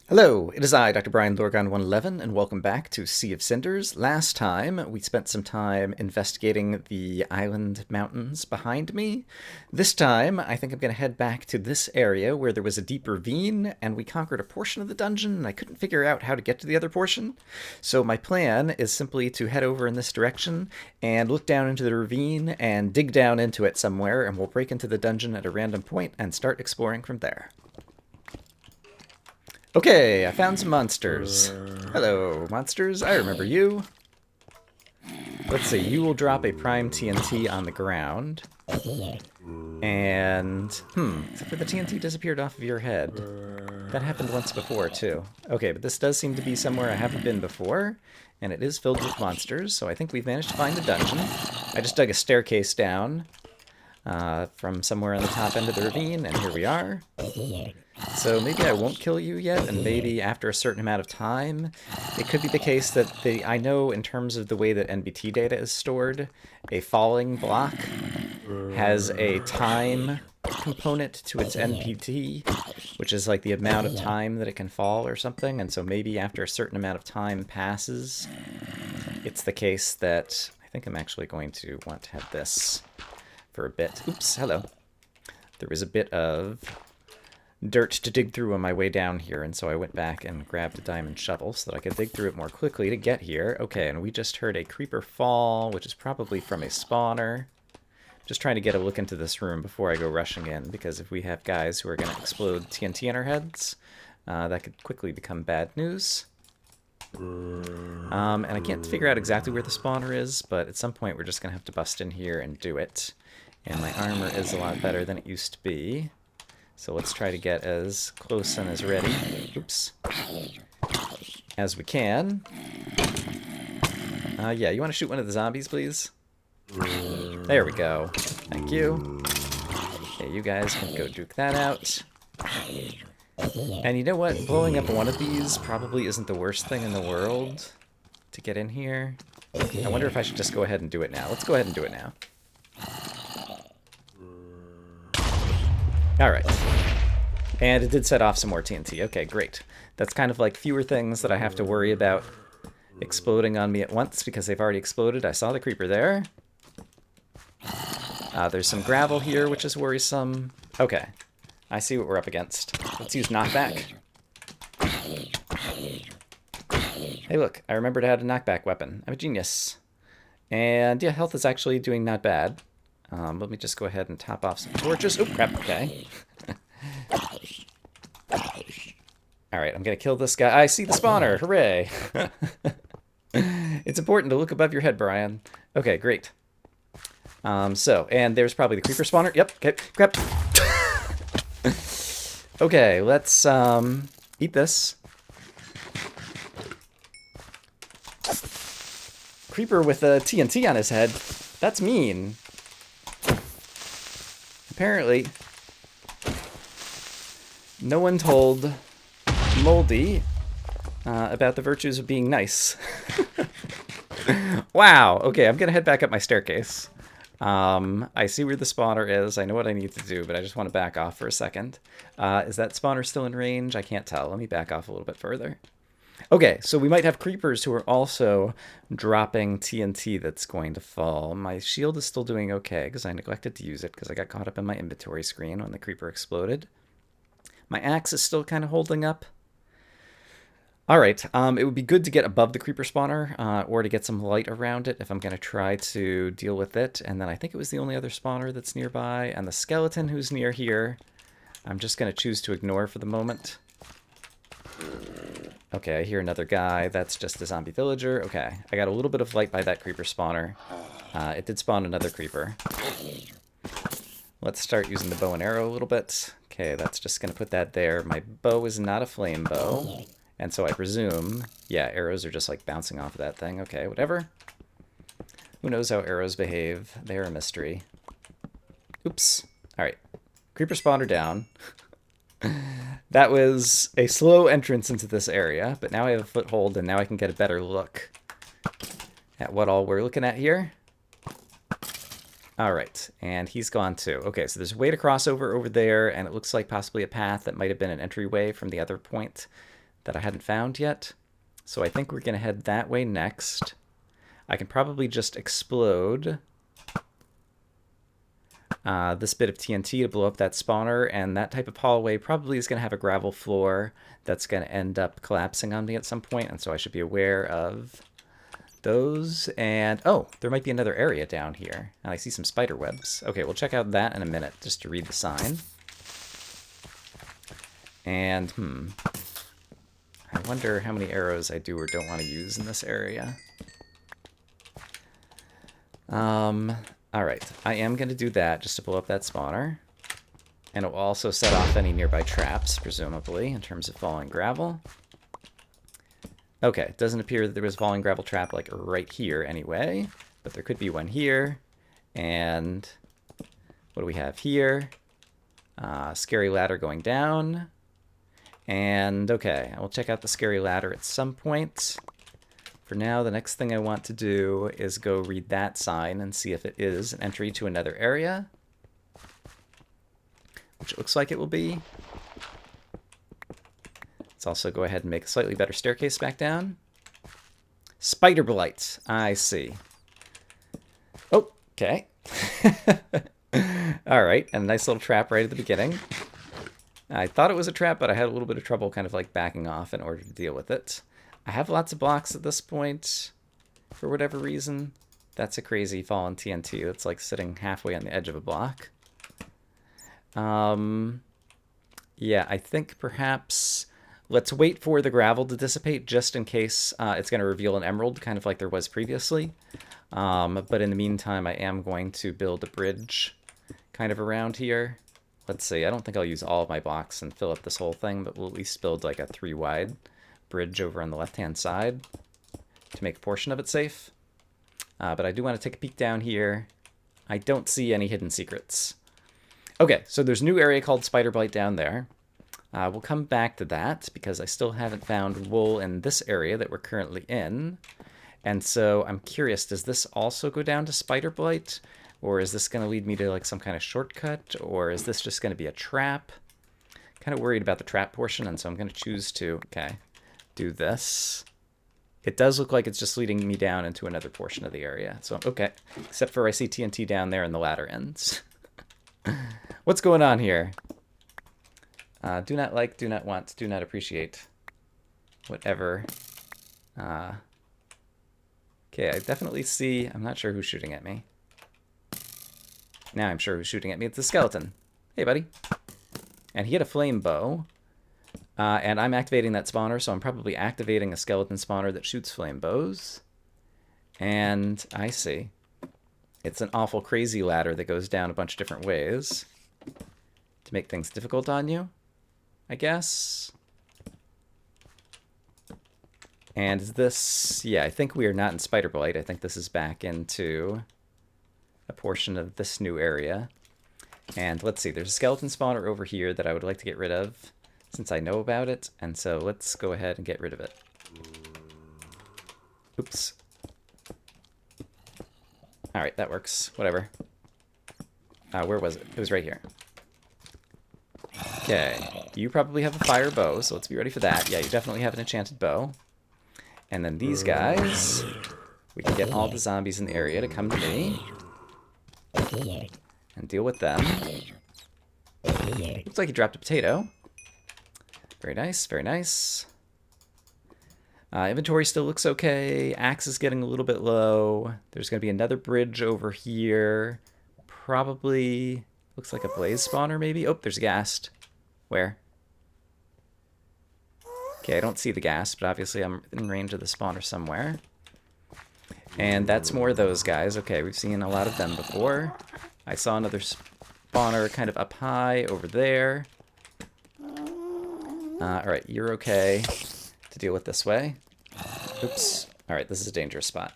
Hello, it is I, Dr. Brian Lorgon111, and welcome back to Sea of Cinders. Last time, we spent some time investigating the island mountains behind me. This time, I think I'm going to head back to this area where there was a deep ravine, and we conquered a portion of the dungeon, and I couldn't figure out how to get to the other portion. So my plan is simply to head over in this direction and look down into the ravine and dig down into it somewhere, and we'll break into the dungeon at a random point and start exploring from there. Okay, I found some monsters. Hello, monsters. I remember you. Let's see, you will drop a prime TNT on the ground. And, except for the TNT disappeared off of your head. That happened once before, too. Okay, but this does seem to be somewhere I haven't been before. And it is filled with monsters, so I think we've managed to find a dungeon. I just dug a staircase down from somewhere on the top end of the ravine, and here we are. So maybe I won't kill you yet, and maybe after a certain amount of time. It could be the case that I know in terms of the way that NBT data is stored, a falling block has a time component to its NPT, which is like the amount of time that it can fall or something, and so maybe after a certain amount of time passes, it's the case that I think I'm actually going to want to have this for a bit. Oops, hello. There was a bit of dirt to dig through on my way down here, and so I went back and grabbed a diamond shovel so that I could dig through it more quickly to get here. Okay, and we just heard a creeper fall, which is probably from a spawner. Just trying to get a look into this room before I go rushing in, because if we have guys who are going to explode TNT in our heads, that could quickly become bad news. And I can't figure out exactly where the spawner is, but at some point we're just going to have to bust in here and do it. And my armor is a lot better than it used to be. So let's try to get as close and as ready, oops, as we can. Yeah, you want to shoot one of the zombies, please? There we go. Thank you. Okay, you guys can go juke that out. And you know what? Blowing up one of these probably isn't the worst thing in the world to get in here. I wonder if I should just go ahead and do it now. Let's go ahead and do it now. Alright. And it did set off some more TNT. Okay, great. That's kind of like fewer things that I have to worry about exploding on me at once because they've already exploded. I saw the creeper there. There's some gravel here, which is worrisome. Okay. I see what we're up against. Let's use knockback. Hey, look. I remembered how to knockback weapon. I'm a genius. And yeah, health is actually doing not bad. Let me just go ahead and top off some torches. Oh, crap. Okay. Alright, I'm going to kill this guy. I see the spawner. Hooray. It's important to look above your head, Brian. Okay, great. And there's probably the creeper spawner. Yep. Okay, crap. Okay, let's eat this. Creeper with a TNT on his head. That's mean. Apparently, no one told Moldy about the virtues of being nice. Wow. Okay, I'm going to head back up my staircase. I see where the spawner is. I know what I need to do, but I just want to back off for a second. Is that spawner still in range? I can't tell. Let me back off a little bit further. Okay, so we might have creepers who are also dropping TNT that's going to fall. My shield is still doing okay because I neglected to use it because I got caught up in my inventory screen when the creeper exploded. My axe is still kind of holding up. Alright, it would be good to get above the creeper spawner or to get some light around it if I'm going to try to deal with it. And then I think it was the only other spawner that's nearby. And the skeleton who's near here, I'm just going to choose to ignore for the moment. Okay, I hear another guy. That's just a zombie villager. Okay, I got a little bit of light by that creeper spawner. It did spawn another creeper. Let's start using the bow and arrow a little bit. Okay, that's just going to put that there. My bow is not a flame bow. And so I presume, yeah, arrows are just like bouncing off of that thing. Okay, whatever. Who knows how arrows behave? They're a mystery. Oops. All right. Creeper spawner down. That was a slow entrance into this area, but now I have a foothold, and now I can get a better look at what all we're looking at here. All right, and he's gone too. Okay, so there's a way to cross over there, and it looks like possibly a path that might have been an entryway from the other point that I hadn't found yet. So I think we're going to head that way next. I can probably just explode this bit of TNT to blow up that spawner, and that type of hallway probably is going to have a gravel floor that's going to end up collapsing on me at some point, and so I should be aware of those. And oh, there might be another area down here, and I see some spider webs. Okay, we'll check out that in a minute just to read the sign. And I wonder how many arrows I do or don't want to use in this area. Alright, I am going to do that just to blow up that spawner. And it will also set off any nearby traps, presumably, in terms of falling gravel. Okay, it doesn't appear that there was a falling gravel trap, like, right here anyway. But there could be one here. And what do we have here? Scary ladder going down. And, okay, I will check out the scary ladder at some point. For now, the next thing I want to do is go read that sign and see if it is an entry to another area. Which it looks like it will be. Let's also go ahead and make a slightly better staircase back down. Spider blight. I see. Oh, okay. Alright, and a nice little trap right at the beginning. I thought it was a trap, but I had a little bit of trouble kind of like backing off in order to deal with it. I have lots of blocks at this point, for whatever reason. That's a crazy fallen TNT. That's like sitting halfway on the edge of a block. Yeah, I think perhaps let's wait for the gravel to dissipate just in case it's going to reveal an emerald, kind of like there was previously. But in the meantime, I am going to build a bridge kind of around here. Let's see, I don't think I'll use all of my blocks and fill up this whole thing, but we'll at least build like a 3-wide bridge over on the left-hand side to make a portion of it safe. But I do want to take a peek down here. I don't see any hidden secrets. Okay, so there's a new area called Spider Blight down there. We'll come back to that because I still haven't found wool in this area that we're currently in. And so I'm curious, does this also go down to Spider Blight? Or is this going to lead me to like some kind of shortcut? Or is this just going to be a trap? Kind of worried about the trap portion, and so I'm going to choose to, do this. It does look like it's just leading me down into another portion of the area. So, okay. Except for I see TNT down there and the ladder ends. What's going on here? Do not like, do not want, do not appreciate. Whatever. Okay, I definitely see... I'm not sure who's shooting at me. Now I'm sure who's shooting at me. It's the skeleton. Hey, buddy. And he had a flame bow. And I'm activating that spawner, so I'm probably activating a skeleton spawner that shoots flame bows. And I see. It's an awful crazy ladder that goes down a bunch of different ways to make things difficult on you, I guess. And is this... Yeah, I think we are not in Spider Blight. I think this is back into a portion of this new area. And let's see, there's a skeleton spawner over here that I would like to get rid of, since I know about it, and so let's go ahead and get rid of it. Oops. Alright, that works. Whatever. Where was it? It was right here. Okay. You probably have a fire bow, so let's be ready for that. Yeah, you definitely have an enchanted bow. And then these guys, we can get all the zombies in the area to come to me and deal with them. Looks like he dropped a potato. Very nice, very nice. Inventory still looks okay. Axe is getting a little bit low. There's going to be another bridge over here. Probably looks like a blaze spawner, maybe. Oh, there's a ghast. Where? Okay, I don't see the ghast, but obviously I'm in range of the spawner somewhere. And that's more of those guys. Okay, we've seen a lot of them before. I saw another spawner kind of up high over there. Alright, you're okay to deal with this way. Oops. Alright, this is a dangerous spot.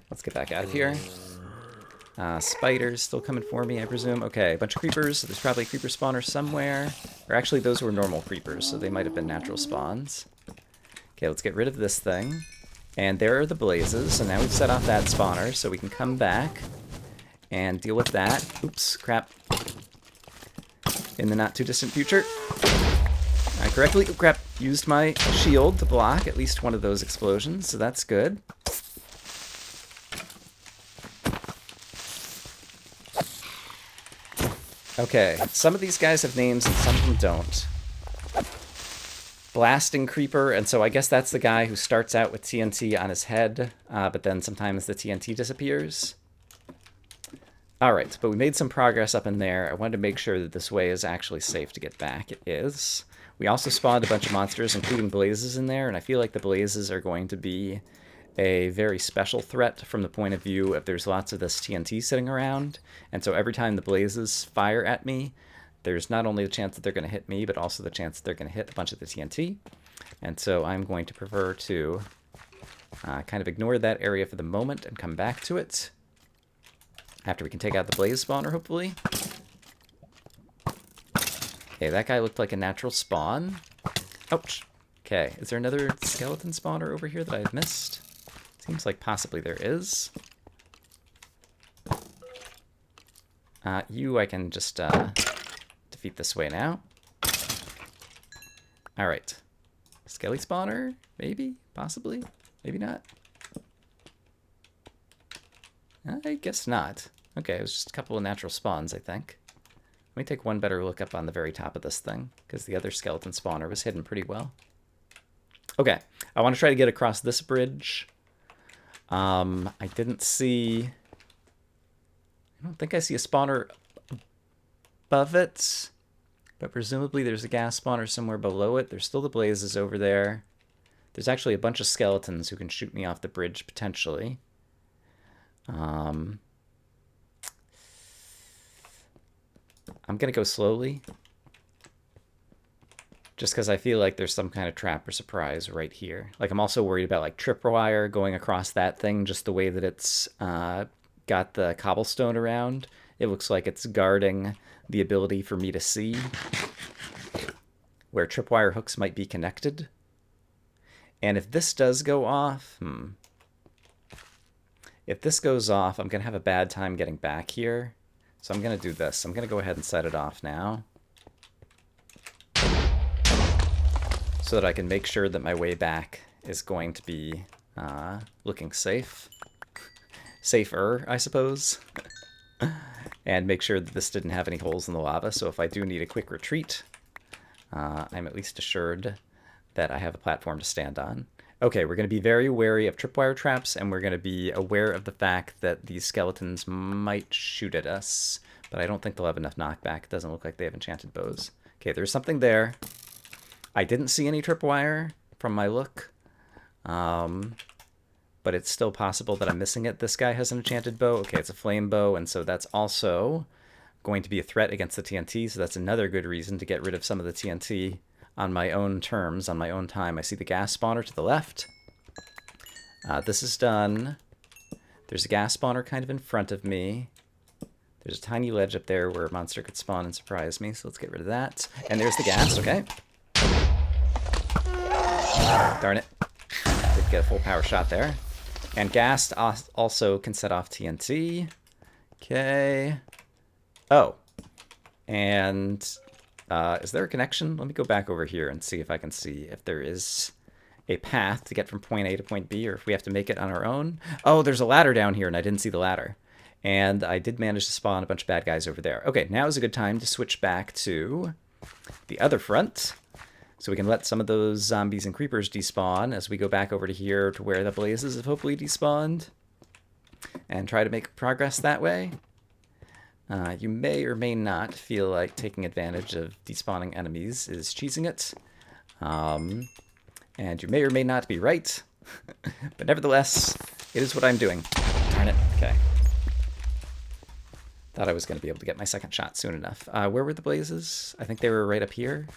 Let's get back out of here. Spiders still coming for me, I presume. Okay, a bunch of creepers. There's probably a creeper spawner somewhere. Or actually, those were normal creepers, so they might have been natural spawns. Okay, let's get rid of this thing. And there are the blazes, so now we've set off that spawner, so we can come back and deal with that. Oops, crap. In the not-too-distant future. I correctly. Oh, crap. Used my shield to block at least one of those explosions, so that's good. Okay, some of these guys have names and some of them don't. Blasting Creeper, and so I guess that's the guy who starts out with TNT on his head, but then sometimes the TNT disappears. Alright, but we made some progress up in there. I wanted to make sure that this way is actually safe to get back. It is. We also spawned a bunch of monsters, including blazes in there, and I feel like the blazes are going to be a very special threat from the point of view of there's lots of this TNT sitting around, and so every time the blazes fire at me, there's not only the chance that they're going to hit me, but also the chance that they're going to hit a bunch of the TNT, and so I'm going to prefer to kind of ignore that area for the moment and come back to it after we can take out the blaze spawner, hopefully. Okay, that guy looked like a natural spawn. Ouch. Okay, is there another skeleton spawner over here that I've missed? Seems like possibly there is. You I can just defeat this way now. Alright. Skelly spawner? Maybe? Possibly? Maybe not? I guess not. Okay, it was just a couple of natural spawns, I think. Let me take one better look up on the very top of this thing, because the other skeleton spawner was hidden pretty well. Okay, I want to try to get across this bridge. I didn't see... I don't think I see a spawner above it, but presumably there's a gas spawner somewhere below it. There's still the blazes over there. There's actually a bunch of skeletons who can shoot me off the bridge, potentially. I'm going to go slowly, just because I feel like there's some kind of trap or surprise right here. Like, I'm also worried about, like, tripwire going across that thing, just the way that it's got the cobblestone around. It looks like it's guarding the ability for me to see where tripwire hooks might be connected. And if this does go off, if this goes off, I'm going to have a bad time getting back here. So I'm going to do this. I'm going to go ahead and set it off now, so that I can make sure that my way back is going to be looking safe. Safer, I suppose. And make sure that this didn't have any holes in the lava, so if I do need a quick retreat, I'm at least assured that I have a platform to stand on. Okay, we're going to be very wary of tripwire traps, and we're going to be aware of the fact that these skeletons might shoot at us, but I don't think they'll have enough knockback. It doesn't look like they have enchanted bows. Okay, there's something there. I didn't see any tripwire from my look, but it's still possible that I'm missing it. This guy has an enchanted bow. Okay, it's a flame bow, and so that's also going to be a threat against the TNT, so that's another good reason to get rid of some of the TNT on my own terms, on my own time. I see the gas spawner to the left. This is done. There's a gas spawner kind of in front of me. There's a tiny ledge up there where a monster could spawn and surprise me, so let's get rid of that. And there's the gas, okay. Darn it. Didn't get a full power shot there. And gas also can set off TNT. Okay. Oh. And... is there a connection? Let me go back over here and see if I can see if there is a path to get from point A to point B, or if we have to make it on our own. Oh, there's a ladder down here, and I didn't see the ladder. And I did manage to spawn a bunch of bad guys over there. Okay, now is a good time to switch back to the other front, so we can let some of those zombies and creepers despawn as we go back over to here to where the blazes have hopefully despawned, and try to make progress that way. You may or may not feel like taking advantage of despawning enemies is cheesing it. And you may or may not be right. But nevertheless, it is what I'm doing. Darn it. Okay. Thought I was going to be able to get my second shot soon enough. Where were the blazes? I think they were right up here.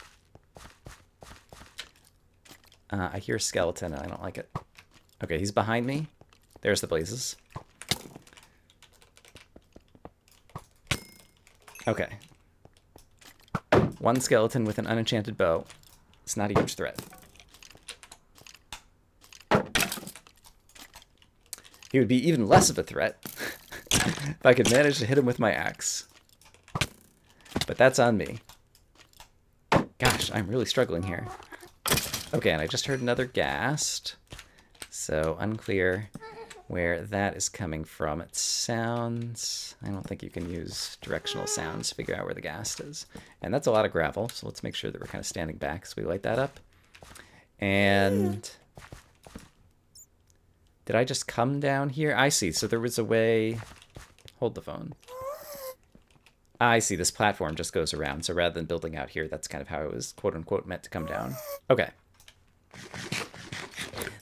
I hear a skeleton, and I don't like it. Okay, he's behind me. There's the blazes. Okay. One skeleton with an unenchanted bow. It's not a huge threat. He would be even less of a threat if I could manage to hit him with my axe. But that's on me. Gosh, I'm really struggling here. Okay, and I just heard another ghast. So unclear where that is coming from. It sounds... I don't think you can use directional sounds to figure out where the ghast is. And that's a lot of gravel, so let's make sure that we're kind of standing back as we light that up. And... did I just come down here? I see. So there was a way... hold the phone. I see. This platform just goes around. So rather than building out here, that's kind of how it was, quote-unquote, meant to come down. Okay.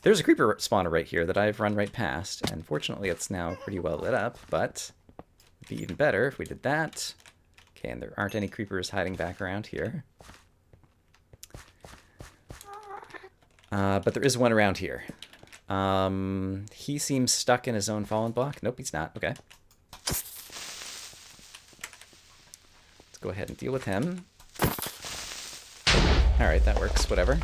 There's a creeper spawner right here that I've run right past, and fortunately it's now pretty well lit up, but it'd be even better if we did that. Okay, and there aren't any creepers hiding back around here. But there is one around here. He seems stuck in his own fallen block. Nope, he's not. Okay. Let's go ahead and deal with him. Alright, that works. Whatever.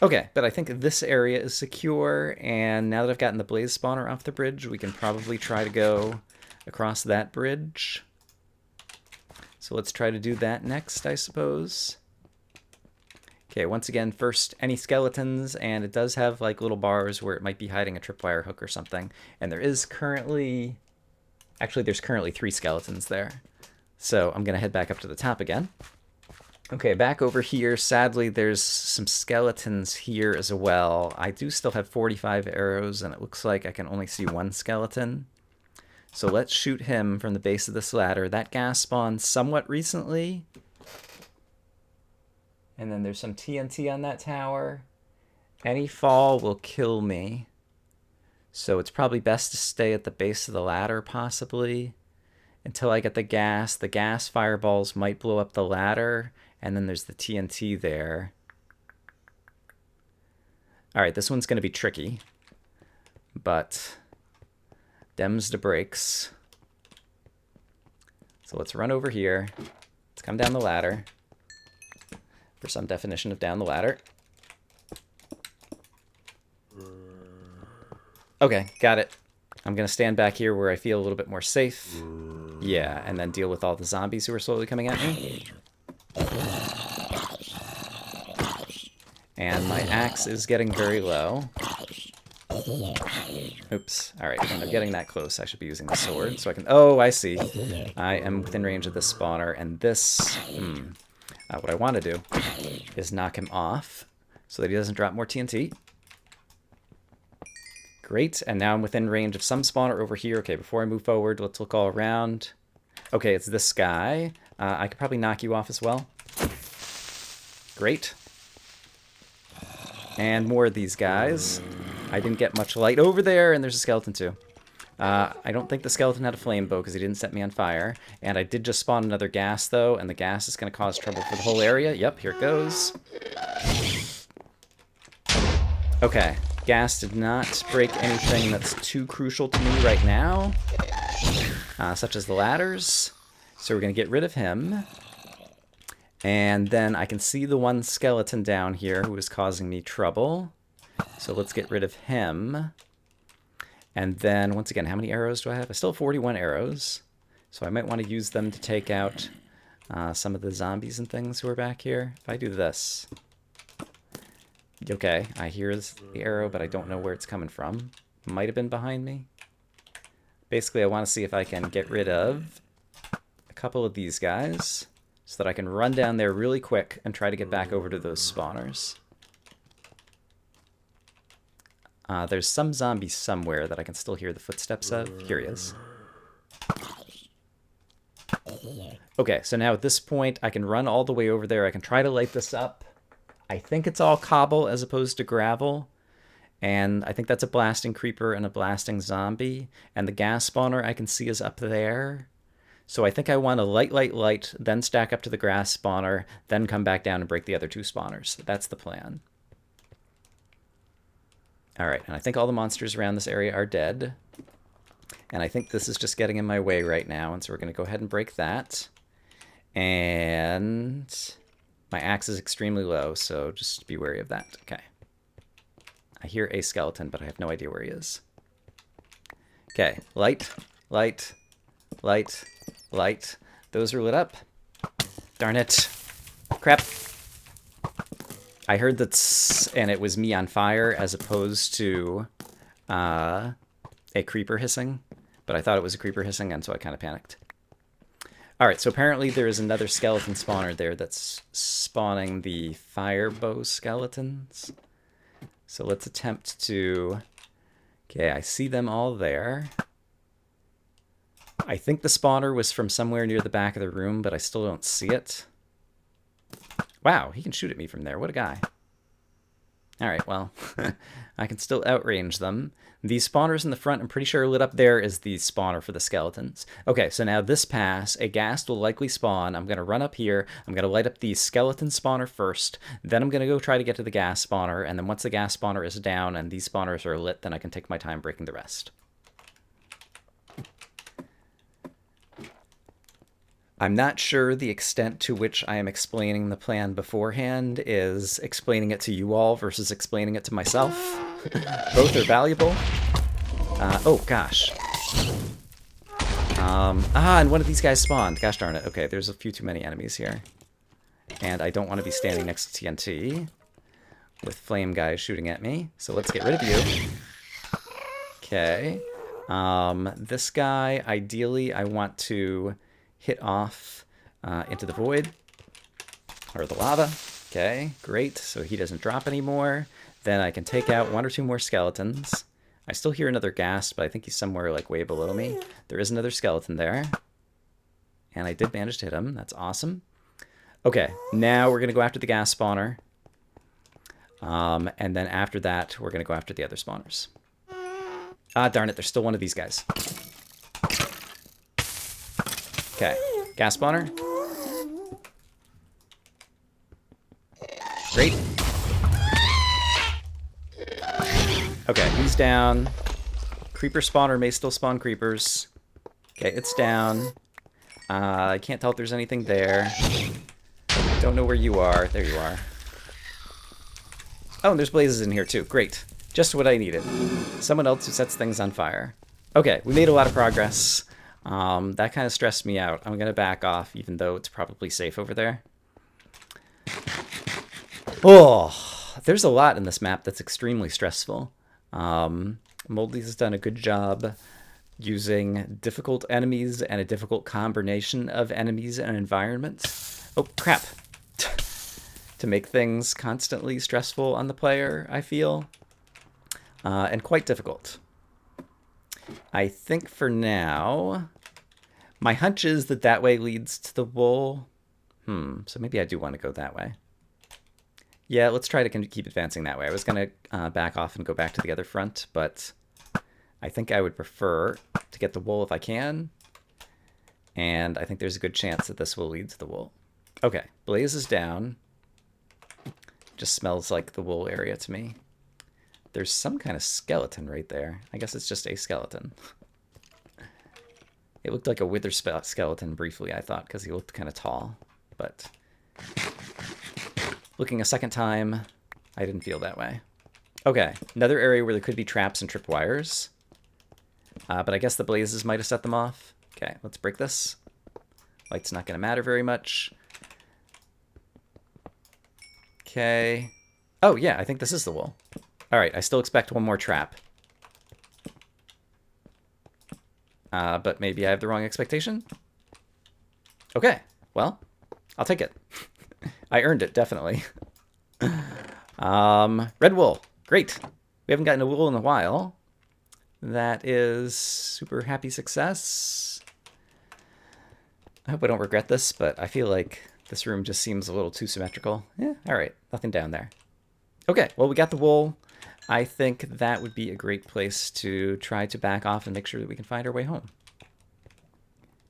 Okay, but I think this area is secure, and now that I've gotten the blaze spawner off the bridge, we can probably try to go across that bridge. So let's try to do that next, I suppose. Okay, once again, first, any skeletons, and it does have like little bars where it might be hiding a tripwire hook or something. And there is currently... actually, there's currently 3 skeletons there. So I'm going to head back up to the top again. Okay, back over here, sadly, there's some skeletons here as well. I do still have 45 arrows, and it looks like I can only see 1 skeleton. So let's shoot him from the base of this ladder. That gas spawned somewhat recently. And then there's some TNT on that tower. Any fall will kill me. So it's probably best to stay at the base of the ladder, possibly, until I get the gas. The gas fireballs might blow up the ladder. And then there's the TNT there. All right, this one's going to be tricky. But dems to breaks. So let's run over here. Let's come down the ladder. For some definition of down the ladder. Okay, got it. I'm going to stand back here where I feel a little bit more safe. Yeah, and then deal with all the zombies who are slowly coming at me. And my axe is getting very low. Oops. Alright, when they're getting that close, I should be using the sword so I can... oh, I see. I am within range of this spawner, and this... what I want to do is knock him off so that he doesn't drop more TNT. Great, and now I'm within range of some spawner over here. Okay, before I move forward, let's look all around. Okay, it's this guy. I could probably knock you off as well. Great. And more of these guys. I didn't get much light over there, and there's a skeleton too. I don't think the skeleton had a flame bow because he didn't set me on fire. And I did just spawn another gas, though, and the gas is going to cause trouble for the whole area. Yep, here it goes. Okay, gas did not break anything that's too crucial to me right now, such as the ladders. So we're going to get rid of him. And then I can see the one skeleton down here who is causing me trouble. So let's get rid of him. And then, once again, how many arrows do I have? I still have 41 arrows. So I might want to use them to take out some of the zombies and things who are back here. If I do this... okay, I hear the arrow, but I don't know where it's coming from. Might have been behind me. Basically, I want to see if I can get rid of a couple of these guys so that I can run down there really quick and try to get back over to those spawners. There's some zombie somewhere that I can still hear the footsteps of. Here he is. Okay, so now at this point, I can run all the way over there. I can try to light this up. I think it's all cobble as opposed to gravel. And I think that's a blasting creeper and a blasting zombie. And the gas spawner I can see is up there. So I think I want to light, then stack up to the grass spawner, then come back down and break the other 2 spawners. That's the plan. Alright, and I think all the monsters around this area are dead. And I think this is just getting in my way right now, and so we're going to go ahead and break that. And my axe is extremely low, so just be wary of that. Okay. I hear a skeleton, but I have no idea where he is. Okay, light. Those are lit up. Darn it. crap. I heard that and it was me on fire as opposed to a creeper hissing. But I thought it was a creeper hissing, and so I kind of panicked. Alright, so apparently there is another skeleton spawner there that's spawning the fire bow skeletons. So let's attempt to... Okay, I see them all there. I think the spawner was from somewhere near the back of the room, but I still don't see it. Wow, he can shoot at me from there. What a guy. Alright, well, I can still outrange them. These spawners in the front, I'm pretty sure lit up there is the spawner for the skeletons. Okay, so now this pass, a ghast will likely spawn. I'm going to run up here. I'm going to light up the skeleton spawner first. Then I'm going to go try to get to the ghast spawner. And then once the ghast spawner is down and these spawners are lit, then I can take my time breaking the rest. I'm not sure the extent to which I am explaining the plan beforehand is explaining it to you all versus explaining it to myself. Both are valuable. Oh, gosh. And one of these guys spawned. Gosh darn it. Okay, there's a few too many enemies here. And I don't want to be standing next to TNT with flame guys shooting at me. So let's get rid of you. Okay. This guy, ideally, I want to hit off into the void, or the lava. Okay, great. So he doesn't drop anymore. Then I can take out one or two more skeletons. I still hear another ghast, but I think he's somewhere like way below me. There is another skeleton there. And I did manage to hit him. That's awesome. Okay, now we're going to go after the ghast spawner. And then after that, we're going to go after the other spawners. Ah, darn it, there's still one of these guys. Okay, ghast spawner. Great. Okay, he's down. Creeper spawner may still spawn creepers. Okay, it's down. I can't tell if there's anything there. Don't know where you are. There you are. Oh, and there's blazes in here too. Great. Just what I needed. Someone else who sets things on fire. Okay, we made a lot of progress. That kind of stressed me out. I'm going to back off, even though it's probably safe over there. Oh, there's a lot in this map that's extremely stressful. Moldy has done a good job using difficult enemies and a difficult combination of enemies and environments. Oh, crap. To make things constantly stressful on the player, I feel. And quite difficult. I think for now, my hunch is that that way leads to the wool. So maybe I do want to go that way. Yeah, let's try to keep advancing that way. I was going to back off and go back to the other front, but I think I would prefer to get the wool if I can. And I think there's a good chance that this will lead to the wool. Okay, blaze is down. Just smells like the wool area to me. There's some kind of skeleton right there. I guess it's just a skeleton. It looked like a wither skeleton briefly, I thought, because he looked kind of tall. But looking a second time, I didn't feel that way. Okay, another area where there could be traps and tripwires. But I guess the blazes might have set them off. Okay, let's break this. Light's not going to matter very much. Okay. Oh, yeah, I think this is the wool. All right, I still expect one more trap. But maybe I have the wrong expectation? Okay, well, I'll take it. I earned it, definitely. Red wool. Great. We haven't gotten a wool in a while. That is super happy success. I hope I don't regret this, but I feel like this room just seems a little too symmetrical. Yeah, all right, nothing down there. Okay, well, we got the wool. I think that would be a great place to try to back off and make sure that we can find our way home.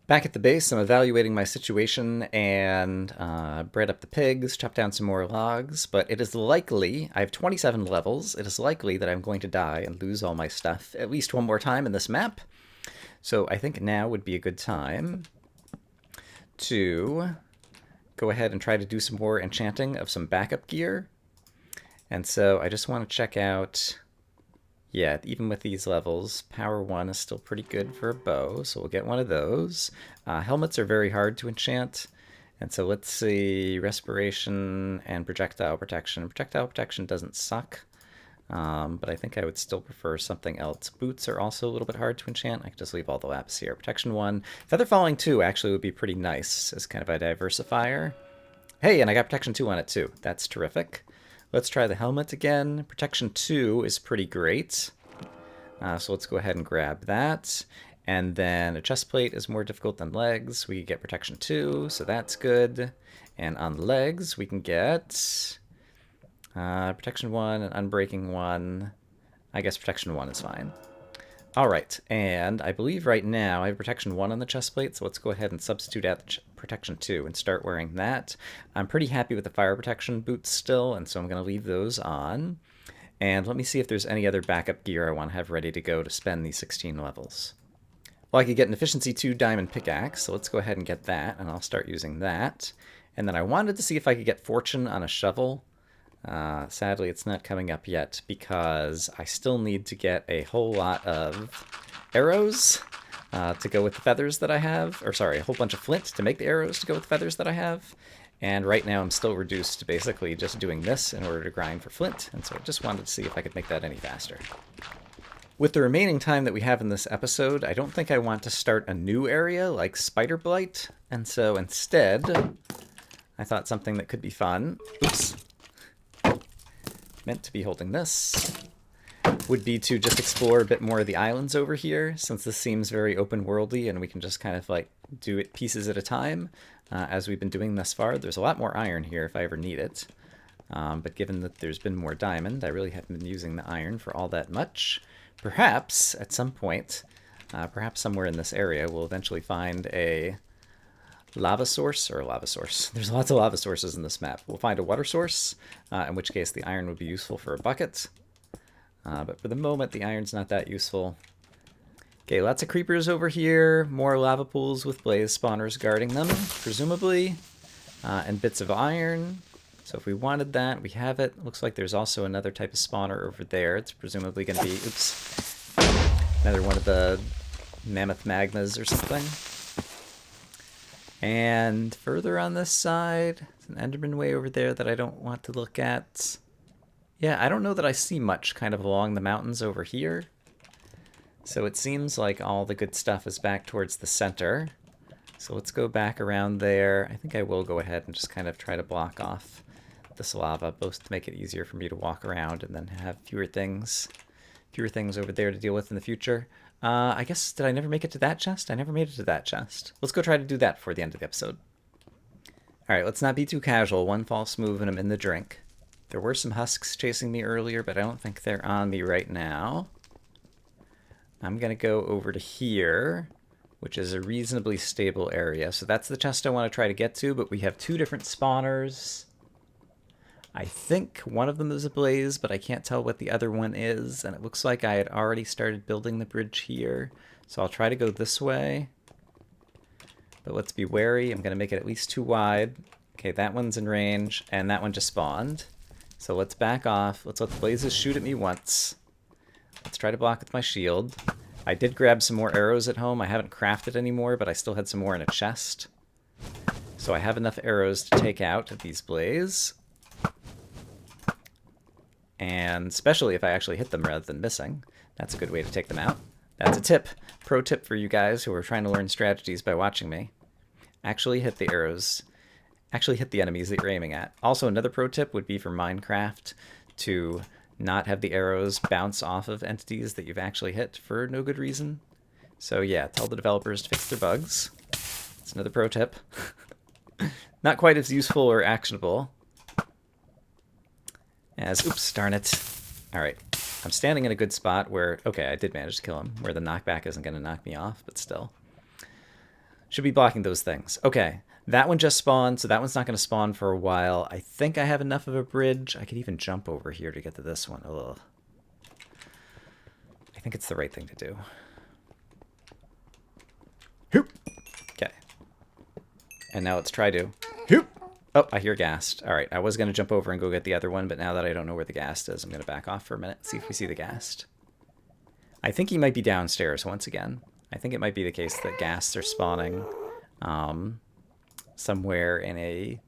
Back at the base, I'm evaluating my situation and bred up the pigs, chopped down some more logs, but it is likely, I have 27 levels, it is likely that I'm going to die and lose all my stuff at least one more time in this map. So I think now would be a good time to go ahead and try to do some more enchanting of some backup gear. And so I just want to check out, yeah, even with these levels, power 1 is still pretty good for a bow, so we'll get one of those. Helmets are very hard to enchant, And so let's see, respiration and projectile protection. Projectile protection doesn't suck, but I think I would still prefer something else. Boots are also a little bit hard to enchant. I could just leave all the lapis here. Protection 1. Feather falling 2 actually would be pretty nice as kind of a diversifier. Hey, and I got protection 2 on it too. That's terrific. Let's try the helmet again. Protection 2 is pretty great. So let's go ahead and grab that. And then a chest plate is more difficult than legs. We get protection 2, so that's good. And on legs, we can get protection 1 and unbreaking 1. I guess protection 1 is fine. All right, and I believe right now I have protection 1 on the chest plate, so let's go ahead and substitute out the protection 2 and start wearing that. I'm pretty happy with the fire protection boots still, and so I'm going to leave those on. And let me see if there's any other backup gear I want to have ready to go to spend these 16 levels. Well, I could get an efficiency 2 diamond pickaxe, so let's go ahead and get that, and I'll start using that. And then I wanted to see if I could get fortune on a shovel. Sadly, it's not coming up yet because I still need to get a whole lot of arrows to go with the feathers that I have. Or sorry, a whole bunch of flint to make the arrows to go with the feathers that I have. And right now I'm still reduced to basically just doing this in order to grind for flint. And so I just wanted to see if I could make that any faster. With the remaining time that we have in this episode, I don't think I want to start a new area like Spider Blight. And so instead, I thought something that could be fun. Oops. Meant to be holding this. Would be to just explore a bit more of the islands over here, since this seems very open worldy and we can just kind of like do it pieces at a time, as we've been doing thus far. There's a lot more iron here if I ever need it. But given that there's been more diamond, I really haven't been using the iron for all that much. Perhaps, at some point, perhaps somewhere in this area, we'll eventually find a lava source, or a lava source. There's lots of lava sources in this map. We'll find a water source, in which case the iron would be useful for a bucket. But for the moment, the iron's not that useful. Okay, lots of creepers over here, more lava pools with blaze spawners guarding them, presumably, and bits of iron. So if we wanted that, we have it. Looks like there's also another type of spawner over there. It's presumably going to be, oops, another one of the mammoth magmas or something. And further on this side, there's an Enderman way over there that I don't want to look at. Yeah, I don't know that I see much kind of along the mountains over here. So it seems like all the good stuff is back towards the center. So let's go back around there. I think I will go ahead and just kind of try to block off this lava, both to make it easier for me to walk around and then have fewer things over there to deal with in the future. I guess, did I never make it to that chest? I never made it to that chest. Let's go try to do that before the end of the episode. Alright, let's not be too casual. One false move and I'm in the drink. There were some husks chasing me earlier, but I don't think they're on me right now. I'm going to go over to here, which is a reasonably stable area. So that's the chest I want to try to get to, but we have two different spawners. I think one of them is a blaze, but I can't tell what the other one is. And it looks like I had already started building the bridge here. So I'll try to go this way. But let's be wary. I'm going to make it at least 2 wide. Okay, that one's in range, and that one just spawned. So let's back off. Let's let the blazes shoot at me once. Let's try to block with my shield. I did grab some more arrows at home. I haven't crafted anymore, but I still had some more in a chest. So I have enough arrows to take out these blazes. And especially if I actually hit them rather than missing. That's a good way to take them out. That's a tip. Pro tip for you guys who are trying to learn strategies by watching me. Actually hit the arrows. Actually hit the enemies that you're aiming at. Also, another pro tip would be for Minecraft to not have the arrows bounce off of entities that you've actually hit for no good reason. So yeah, tell the developers to fix their bugs. It's another pro tip. Not quite as useful or actionable as, oops, darn it. All right, I'm standing in a good spot where, okay, I did manage to kill him, where the knockback isn't going to knock me off, but still. Should be blocking those things. Okay, that one just spawned, so that one's not going to spawn for a while. I think I have enough of a bridge. I could even jump over here to get to this one. Ugh. I think it's the right thing to do. Hoop. Okay. And now let's try to hoop. Oh, I hear ghast. All right, I was going to jump over and go get the other one, but now that I don't know where the ghast is, I'm going to back off for a minute, see if we see the ghast. I think he might be downstairs once again. I think it might be the case that ghasts are spawning somewhere in a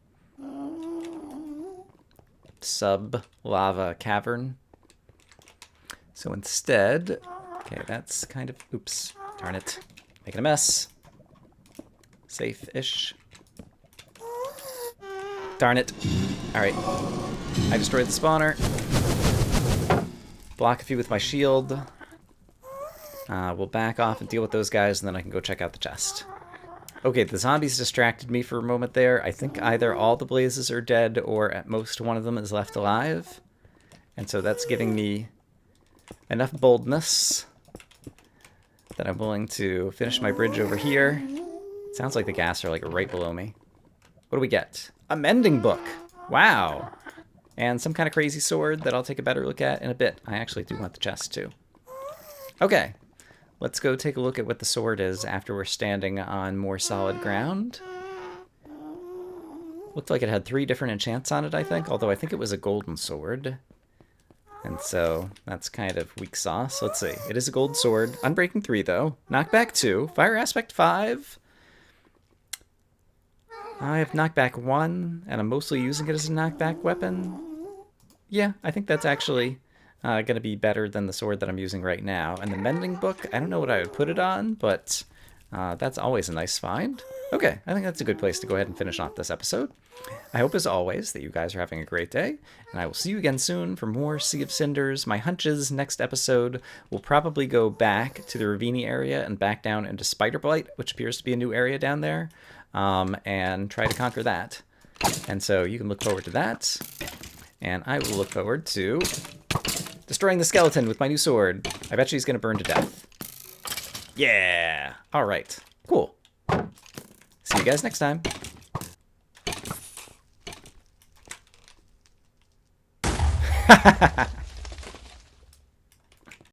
sub-lava cavern. So instead, okay, that's kind of, oops, darn it, making a mess. Safe-ish. Darn it. All right, I destroyed the spawner. Block a few with my shield. We'll back off and deal with those guys, and then I can go check out the chest. Okay, the zombies distracted me for a moment there. I think either all the blazes are dead, or at most one of them is left alive. And so that's giving me enough boldness that I'm willing to finish my bridge over here. It sounds like the ghast are like right below me. What do we get? A mending book. Wow. And some kind of crazy sword that I'll take a better look at in a bit. I actually do want the chest too. Okay. Let's go take a look at what the sword is after we're standing on more solid ground. Looked like it had 3 different enchants on it, I think. Although I think it was a golden sword. And so that's kind of weak sauce. Let's see. It is a gold sword. Unbreaking 3, though. Knockback 2. Fire aspect 5. I have knockback 1, and I'm mostly using it as a knockback weapon. Yeah, I think that's actually going to be better than the sword that I'm using right now. And the mending book, I don't know what I would put it on, but that's always a nice find. Okay, I think that's a good place to go ahead and finish off this episode. I hope, as always, that you guys are having a great day, and I will see you again soon for more Sea of Cinders. My hunches next episode will probably go back to the Ravini area and back down into Spider Blight, which appears to be a new area down there, and try to conquer that. And so you can look forward to that, and I will look forward to destroying the skeleton with my new sword. I bet you he's going to burn to death. Yeah! Alright. Cool. See you guys next time.